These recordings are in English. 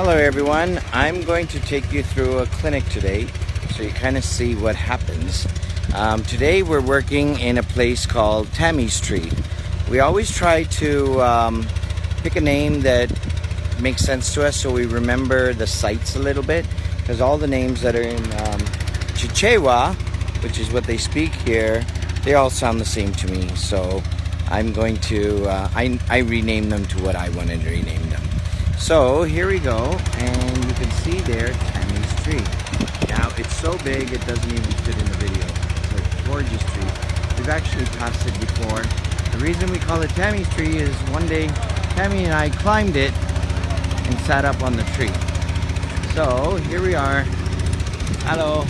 Hello everyone, I'm going to take you through a clinic today so you kind of see what happens. Today we're working in a place called Tammy's Tree. We always try to pick a name that makes sense to us so we remember the sites a little bit, because all the names that are in Chichewa, which is what they speak here, they all sound the same to me. So I'm going to, I rename them to what I wanted to rename them. So here we go, and you can see there Tammy's Tree. Now it's so big it doesn't even fit in the video. It's a gorgeous tree. We've actually passed it before. The reason we call it Tammy's Tree is one day Tammy and I climbed it and sat up on the tree. So here we are. Hello.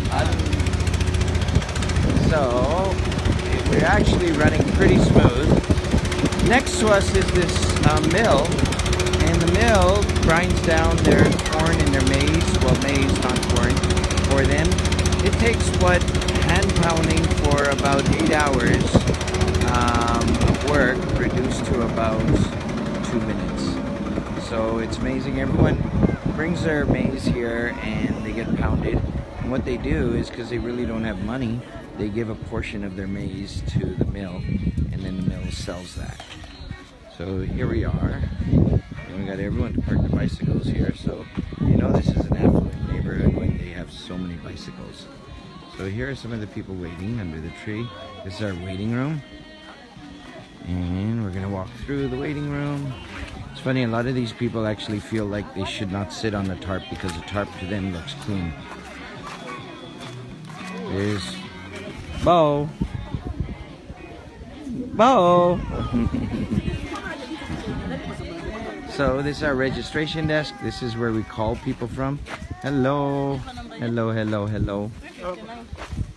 So we're actually running pretty smooth. Next to us is this mill. And the mill grinds down their corn and their maize, well maize, not corn, for them. It takes hand pounding for about 8 hours of work reduced to about 2 minutes. So it's amazing. Everyone brings their maize here and they get pounded. And what they do is, because they really don't have money, they give a portion of their maize to the mill, and then the mill sells that. So here we are. And we got everyone to park their bicycles here, so you know this is an affluent neighborhood when they have so many bicycles. So here are some of the people waiting under the tree. This is our waiting room, and we're gonna walk through the waiting room. It's funny, a lot of these people actually feel like they should not sit on the tarp because the tarp to them looks clean. There's Bo. So this is our registration desk. This is where we call people from. Hello. Hello.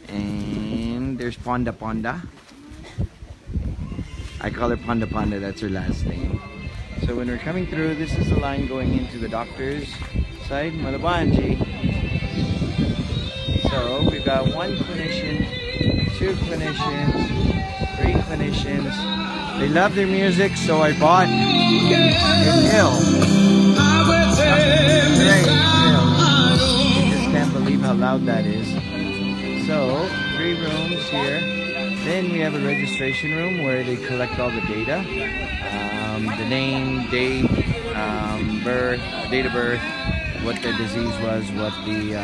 And there's Ponda. I call her Ponda, that's her last name. So when we're coming through, this is the line going into the doctor's side, Malabanji. So we've got 1 clinician, 2 clinicians, 3 clinicians. They love their music, so I bought a hill. I just can't believe how loud that is. So, 3 rooms here. Then we have a registration room where they collect all the data. The name, date, birth, date of birth, what their disease was, what the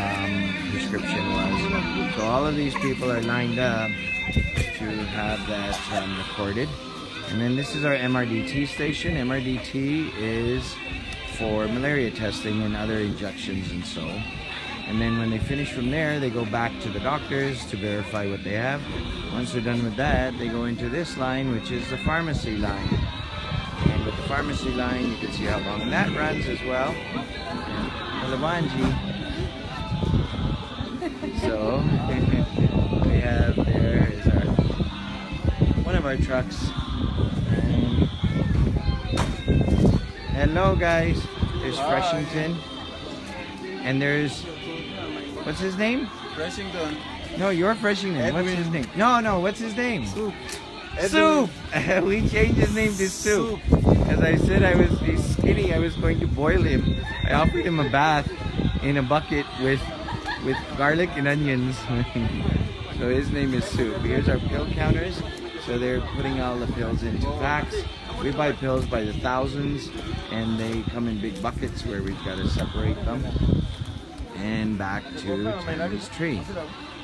prescription was. So all of these people are lined up to have that recorded. And then this is our MRDT station. MRDT is for malaria testing and other injections and so. And then when they finish from there, they go back to the doctors to verify what they have. Once they're done with that, they go into this line, which is the pharmacy line. And with the pharmacy line, you can see how long that runs as well. Malabanji. So we have, there is one of our trucks. Hello guys, there's Freshington, and there's, what's his name? Freshington. No, you're Freshington. Edwin. What's his name? No, what's his name? Soup. Soup! We changed his name to Soup. As I said, he's skinny, I was going to boil him. I offered him a bath in a bucket with garlic and onions. So his name is Soup. Here's our pill counters. So they're putting all the pills into packs. We buy pills by the thousands, and they come in big buckets where we've got to separate them. And back to Tammy's Tree.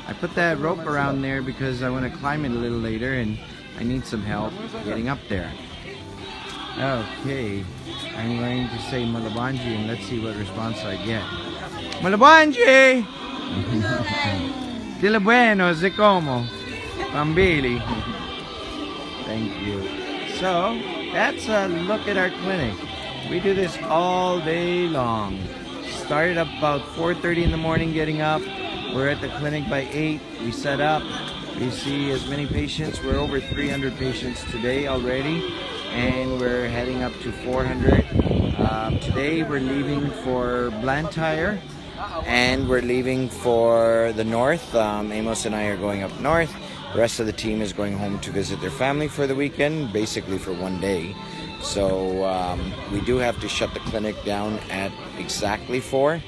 I put that rope around there because I want to climb it a little later, and I need some help getting up there. Okay, I'm going to say Malabanji, and let's see what response I get. Malabanji! Dile bueno, se como. Pambili. Thank you. So, that's a look at our clinic. We do this all day long. Started up about 4:30 in the morning getting up. We're at the clinic by 8. We set up. We see as many patients. We're over 300 patients today already. And we're heading up to 400. Today we're leaving for Blantyre. And we're leaving for the north. Amos and I are going up north. The rest of the team is going home to visit their family for the weekend, basically for one day. So we do have to shut the clinic down at exactly 4,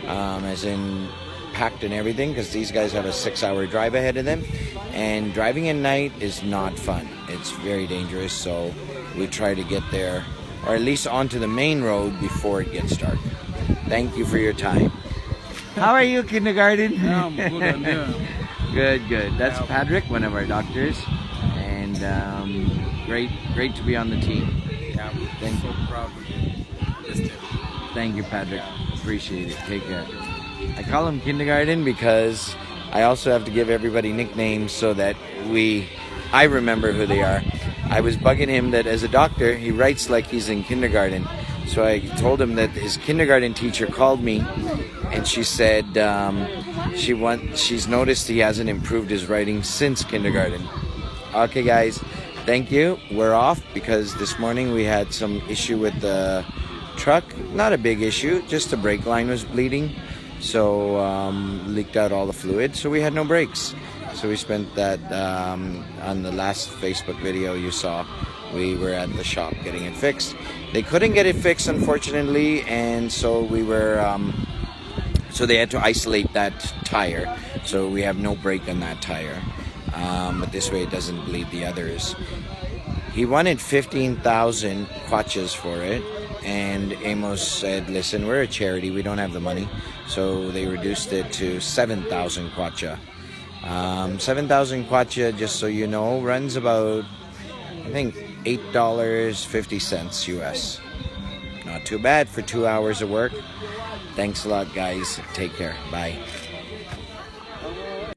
as in packed and everything, because these guys have a 6-hour drive ahead of them, and driving at night is not fun. It's very dangerous, so we try to get there, or at least onto the main road before it gets dark. Thank you for your time. How are you, kindergarten? Yeah, I'm good. I'm here. Good. That's Patrick, one of our doctors, and great to be on the team. Yeah, I'm so proud to be on this team. Thank you, Patrick. Appreciate it. Take care. I call him kindergarten because I also have to give everybody nicknames so that I remember who they are. I was bugging him that as a doctor, he writes like he's in kindergarten. So I told him that his kindergarten teacher called me, and she said she's noticed he hasn't improved his writing since kindergarten. Okay, guys, thank you. We're off because this morning we had some issue with the truck. Not a big issue, just the brake line was bleeding. So leaked out all the fluid, so we had no brakes. So we spent that on the last Facebook video you saw. We were at the shop getting it fixed. They couldn't get it fixed, unfortunately, and so we were so they had to isolate that tire. So we have no brake on that tire, but this way it doesn't bleed the others. He wanted 15,000 kwaches for it, and Amos said, listen, we're a charity, we don't have the money. So they reduced it to 7,000 kwacha. 7,000 kwacha, just so you know, runs about, I think, $8.50 US. Not too bad for 2 hours of work. Thanks a lot, guys. Take care. Bye.